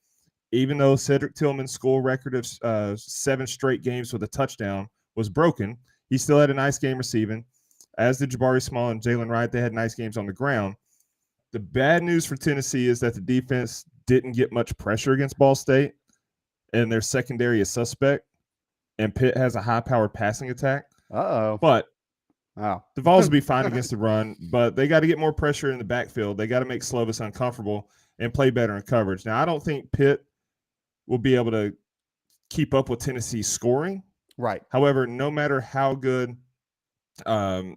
Even though Cedric Tillman's school record of 7 straight games with a touchdown was broken, he still had a nice game receiving. As did Jabari Small and Jalen Wright. They had nice games on the ground. The bad news for Tennessee is that the defense didn't get much pressure against Ball State, and their secondary is suspect, and Pitt has a high-powered passing attack. But the Vols will be fine against the run, but they got to get more pressure in the backfield. They got to make Slovis uncomfortable and play better in coverage. Now, I don't think Pitt will be able to keep up with Tennessee's scoring. Right. However, no matter how good no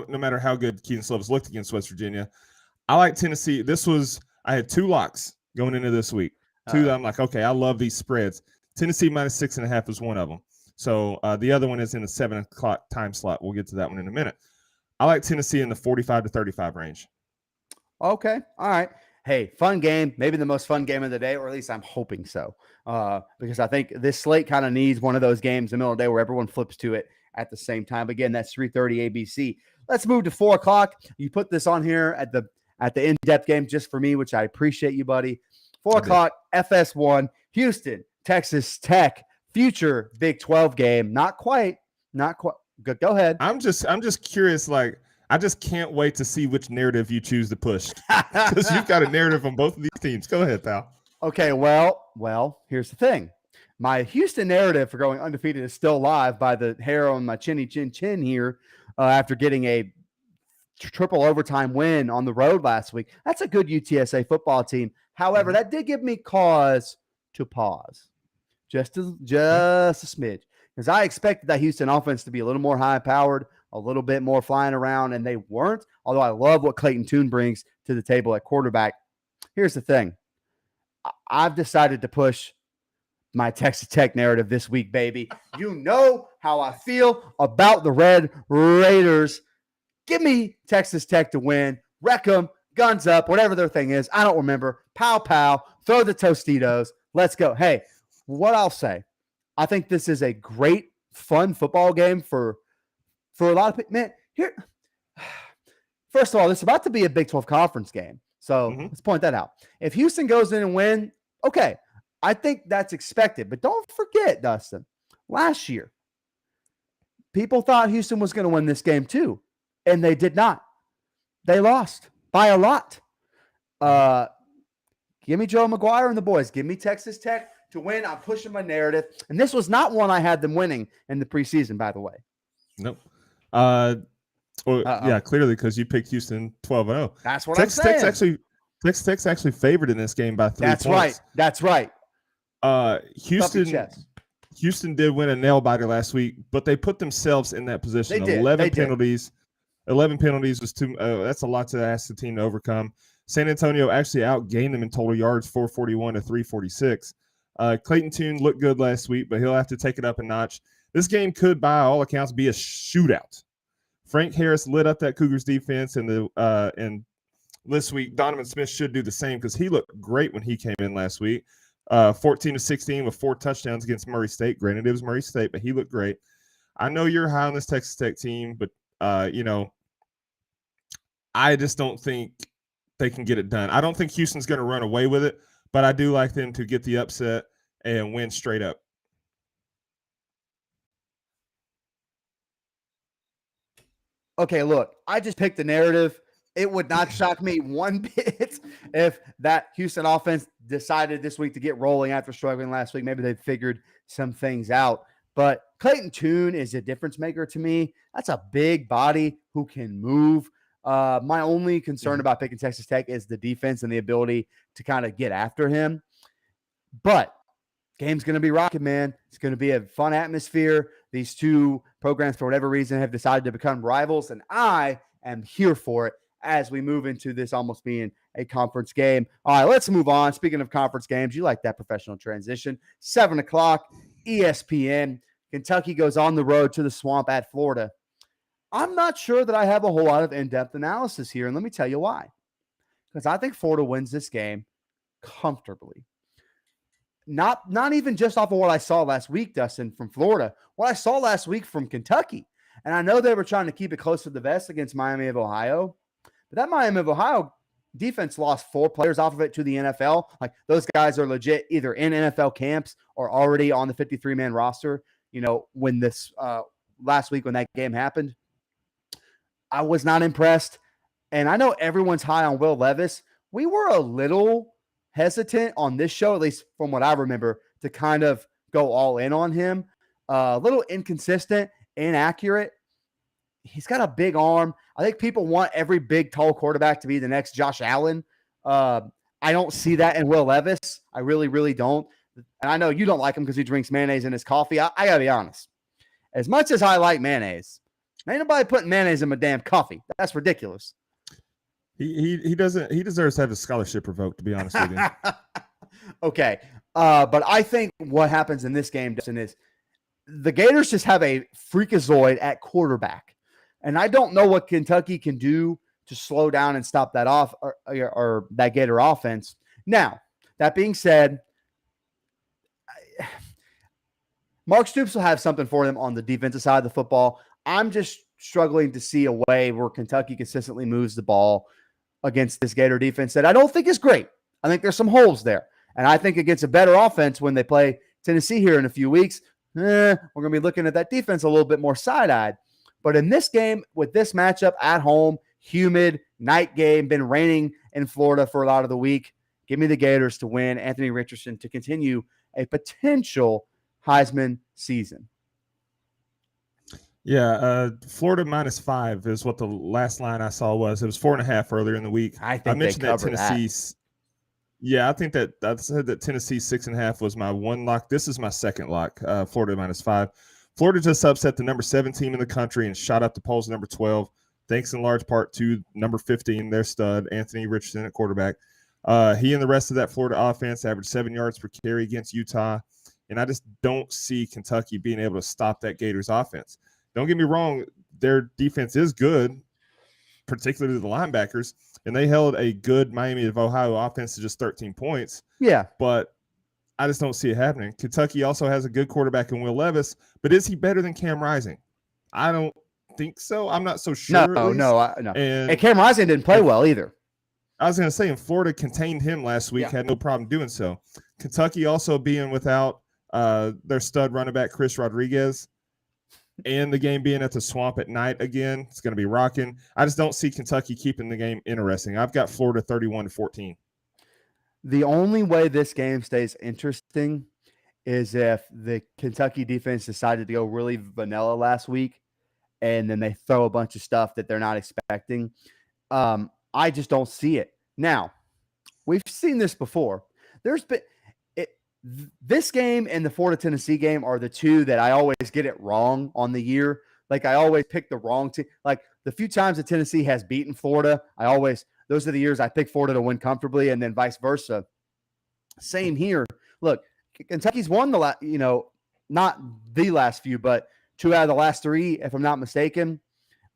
matter how good Keaton Slovis looked against West Virginia, I like Tennessee. I had 2 locks going into this week. 2 that I'm like, okay, I love these spreads. Tennessee -6.5 is one of them. So the other one is in the 7 o'clock time slot. We'll get to that one in a minute. I like Tennessee in the 45 to 35 range. Okay. All right. Hey, fun game. Maybe the most fun game of the day, or at least I'm hoping so. Because I think this slate kind of needs one of those games in the middle of the day where everyone flips to it at the same time. Again, that's 3:30 ABC. Let's move to 4 o'clock. You put this on here at the in-depth game just for me, which I appreciate you, buddy. 4 o'clock, FS1, Houston, Texas Tech, future Big 12 game. Not quite. Go ahead. I'm just curious. Like, I just can't wait to see which narrative you choose to push, because you've got a narrative on both of these teams. Go ahead, pal. Okay. Well, here's the thing. My Houston narrative for going undefeated is still alive by the hair on my chinny chin here after getting a triple overtime win on the road last week. That's a good UTSA football team. However, that did give me cause to pause just a smidge, because I expected that Houston offense to be a little more high-powered, a little bit more flying around, and they weren't, although I love what Clayton Tune brings to the table at quarterback. Here's the thing. I've decided to push my Texas Tech narrative this week, baby. You know how I feel about the Red Raiders. Give me Texas Tech to win. Wreck them, guns up, whatever their thing is. I don't remember. Pow, pow. Throw the Tostitos. Let's go. Hey, what I'll say, I think this is a great, fun football game for a lot of people. Man, here, first of all, this is about to be a Big 12 conference game. So let's point that out. If Houston goes in and win, okay, I think that's expected. But don't forget, Dustin, last year, people thought Houston was going to win this game too, and they did not. They lost by a lot. Give me Joe McGuire and the boys. Give me Texas Tech to win. I'm pushing my narrative. And this was not one I had them winning in the preseason, by the way. Nope. Yeah, clearly, because you picked Houston 12-0. That's what I'm saying. Texas Tech's actually favored in this game by 3 points. That's right. Houston did win a nail biter last week, but they put themselves in that position. 11 penalties. 11 penalties was too. That's a lot to ask the team to overcome. San Antonio actually outgained them in total yards, 441 to 346. Clayton Tune looked good last week, but he'll have to take it up a notch. This game could, by all accounts, be a shootout. Frank Harris lit up that Cougars defense, and this week Donovan Smith should do the same, because he looked great when he came in last week. 14-16 with 4 touchdowns against Murray State. Granted, it was Murray State, but he looked great. I know you're high on this Texas Tech team, but I just don't think they can get it done. I don't think Houston's going to run away with it, but I do like them to get the upset and win straight up. Okay, look, I just picked the narrative. It would not shock me one bit if that Houston offense decided this week to get rolling after struggling last week. Maybe they figured some things out. But Clayton Tune is a difference maker to me. That's a big body who can move. My only concern about picking Texas Tech is the defense and the ability to kind of get after him. But game's going to be rocking, man. It's going to be a fun atmosphere. These two programs, for whatever reason, have decided to become rivals, and I am here for it as we move into this almost being a conference game. All right, let's move on. Speaking of conference games, you like that professional transition. 7 o'clock, ESPN. Kentucky goes on the road to the Swamp at Florida. I'm not sure that I have a whole lot of in-depth analysis here, and let me tell you why. Because I think Florida wins this game comfortably. not even just off of what I saw last week, Dustin, from Florida, what I saw last week from Kentucky. And I know they were trying to keep it close to the vest against Miami of Ohio, but that Miami of Ohio defense lost 4 players off of it to the NFL. Like, those guys are legit either in NFL camps or already on the 53-man roster. When this last week when that game happened, I was not impressed. And I know everyone's high on Will Levis. We were a little hesitant on this show, at least from what I remember, to kind of go all in on him. A little inconsistent, inaccurate. He's got a big arm. I think people want every big, tall quarterback to be the next Josh Allen. I don't see that in Will Levis. I really, really don't. And I know you don't like him because he drinks mayonnaise in his coffee. I got to be honest. As much as I like mayonnaise, ain't nobody putting mayonnaise in my damn coffee. That's ridiculous. He doesn't. He deserves to have his scholarship revoked, to be honest with you. Okay. But I think what happens in this game, Dustin, is the Gators just have a freakazoid at quarterback. And I don't know what Kentucky can do to slow down and stop that off or that Gator offense. Now, that being said, Mark Stoops will have something for them on the defensive side of the football. I'm just struggling to see a way where Kentucky consistently moves the ball against this Gator defense that I don't think is great. I think there's some holes there. And I think against a better offense when they play Tennessee here in a few weeks, we're going to be looking at that defense a little bit more side-eyed. But in this game, with this matchup at home, humid, night game, been raining in Florida for a lot of the week, give me the Gators to win, Anthony Richardson to continue a potential Heisman season. Yeah, Florida -5 is what the last line I saw was. It was 4.5 earlier in the week. I think mentioned that Tennessee. That. Yeah, I think that I said that Tennessee 6.5 was my one lock. This is my second lock. Florida -5. Florida just upset the number 7 team in the country and shot up the polls number 12. Thanks in large part to number 15, their stud, Anthony Richardson at quarterback. He and the rest of that Florida offense averaged 7 yards per carry against Utah. And I just don't see Kentucky being able to stop that Gators offense. Don't get me wrong, their defense is good, particularly the linebackers, and they held a good Miami of Ohio offense to just 13 points. Yeah. But I just don't see it happening. Kentucky also has a good quarterback in Will Levis, but is he better than Cam Rising? I don't think so. I'm not so sure. No. And Cam Rising didn't play well either. I was going to say, and Florida contained him last week, had no problem doing so. Kentucky also being without their stud running back, Chris Rodriguez, and the game being at the Swamp at night again, it's going to be rocking. I just don't see Kentucky keeping the game interesting. I've got Florida 31-14. The only way this game stays interesting is if the Kentucky defense decided to go really vanilla last week and then they throw a bunch of stuff that they're not expecting. I just don't see it. Now, we've seen this before. There's been this game and the Florida-Tennessee game are the two that I always get it wrong on the year. Like, I always pick the wrong team. Like, the few times that Tennessee has beaten Florida, those are the years I pick Florida to win comfortably, and then vice versa. Same here. Look, Kentucky's won not the last few, but 2 out of the last 3, if I'm not mistaken,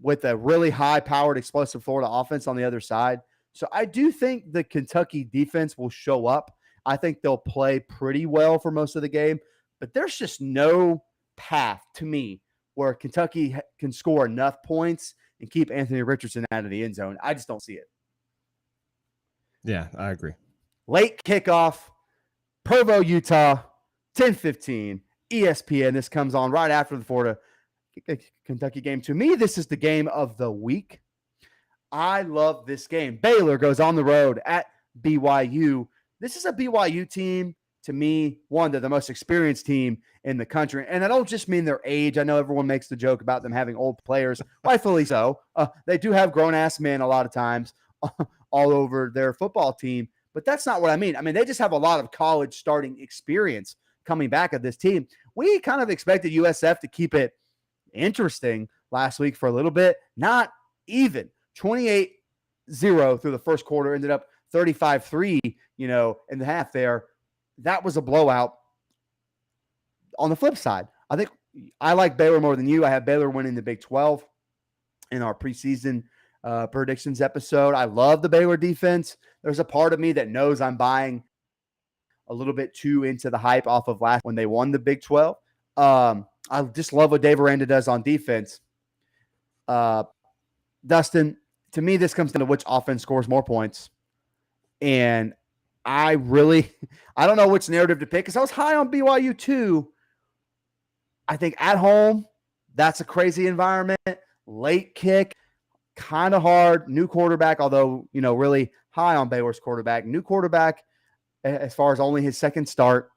with a really high-powered, explosive Florida offense on the other side. So I do think the Kentucky defense will show up. I think they'll play pretty well for most of the game, but there's just no path to me where Kentucky can score enough points and keep Anthony Richardson out of the end zone. I just don't see it. Yeah, I agree. Late kickoff, Provo, Utah, 10:15, ESPN. This comes on right after the Florida Kentucky game. To me, this is the game of the week. I love this game. Baylor goes on the road at BYU. This is a BYU team, to me, they're the most experienced team in the country. And I don't just mean their age. I know everyone makes the joke about them having old players, rightfully so. They do have grown-ass men a lot of times all over their football team, but that's not what I mean. I mean, they just have a lot of college starting experience coming back at this team. We kind of expected USF to keep it interesting last week for a little bit. Not even. 28-0 through the first quarter, ended up 35-3, in the half there. That was a blowout. On the flip side, I think I like Baylor more than you. I have Baylor winning the Big 12 in our preseason predictions episode. I love the Baylor defense. There's a part of me that knows I'm buying a little bit too into the hype off of last when they won the Big 12. I just love what Dave Aranda does on defense. Dustin, to me, this comes down to which offense scores more points. And I don't know which narrative to pick because I was high on BYU too. I think at home, that's a crazy environment. Late kick, kind of hard. New quarterback, although, really high on Baylor's quarterback. New quarterback as far as only his second start.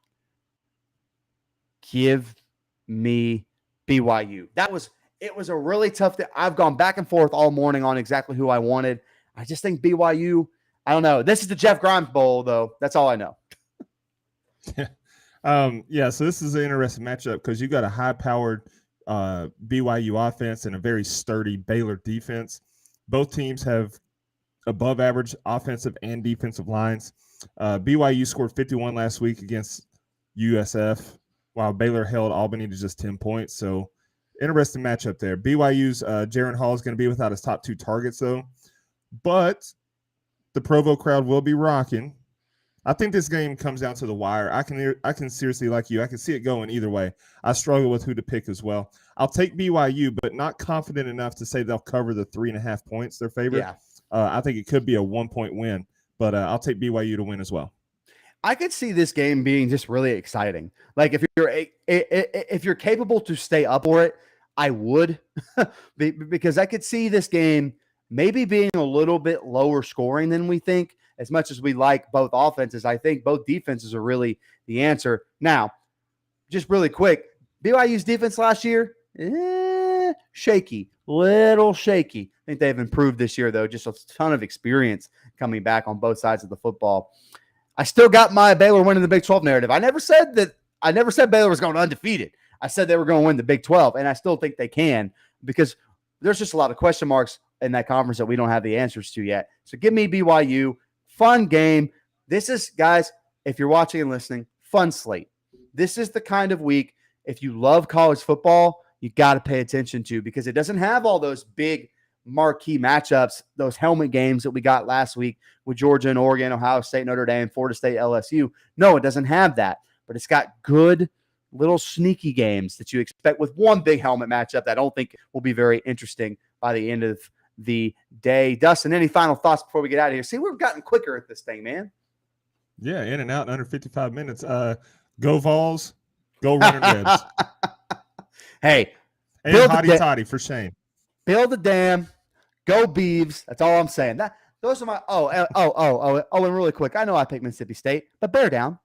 Give me BYU. It was a really tough thing. I've gone back and forth all morning on exactly who I wanted. I just think BYU, I don't know. This is the Jeff Grimes Bowl, though. That's all I know. So this is an interesting matchup because you got a high-powered BYU offense and a very sturdy Baylor defense. Both teams have above-average offensive and defensive lines. BYU scored 51 last week against USF, while Baylor held Albany to just 10 points. So interesting matchup there. BYU's Jaron Hall is going to be without his top 2 targets, though. But the Provo crowd will be rocking. I think this game comes down to the wire. I can seriously, like you, I can see it going either way. I struggle with who to pick as well. I'll take BYU, but not confident enough to say they'll cover the 3.5 points they're favored. Yeah. I think it could be a 1-point win, but I'll take BYU to win as well. I could see this game being just really exciting. Like if you're capable to stay up for it, I would, because I could see this game maybe being a little bit lower scoring than we think. As much as we like both offenses, I think both defenses are really the answer. Now, just really quick, BYU's defense last year, shaky, little shaky. I think they've improved this year, though. Just a ton of experience coming back on both sides of the football. I still got my Baylor winning the Big 12 narrative. I never said Baylor was going undefeated. I said they were going to win the Big 12, and I still think they can because there's just a lot of question marks in that conference that we don't have the answers to yet. So give me BYU. Fun game. This is, guys, if you're watching and listening, fun slate. This is the kind of week, if you love college football, you got to pay attention to because it doesn't have all those big marquee matchups, those helmet games that we got last week with Georgia and Oregon, Ohio State, Notre Dame, Florida State, LSU. No, it doesn't have that, but it's got good little sneaky games that you expect with one big helmet matchup that I don't think will be very interesting by the end of the day. Dustin, any final thoughts before we get out of here? See, we've gotten quicker at this thing, man. Yeah, in and out in under 55 minutes. Go Vols, go Running Reds. Hey, and Hottie Toddy for shame. Build the dam. Go Beavs. That's all I'm saying. Those are my and really quick. I know I picked Mississippi State, but bear down.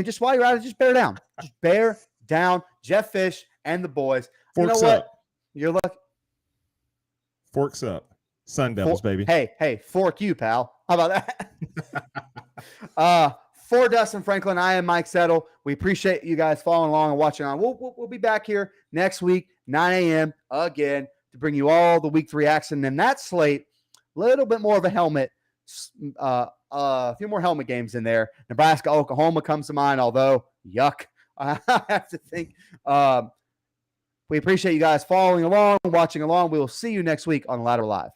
Just while you're at it, just bear down. Just bear down. Jeff Fish and the boys. Forks you know up. What? You're lucky. Forks up. Sun Devils, baby. Hey, fork you, pal. How about that? For Dustin Franklin, I am Mike Settle. We appreciate you guys following along and watching on. We'll be back here next week, 9 a.m. again to bring you all the week 3 action. And that slate, a little bit more of a helmet, a few more helmet games in there. Nebraska, Oklahoma comes to mind, although, yuck, I have to think. We appreciate you guys following along, watching along. We will see you next week on Ladder Live.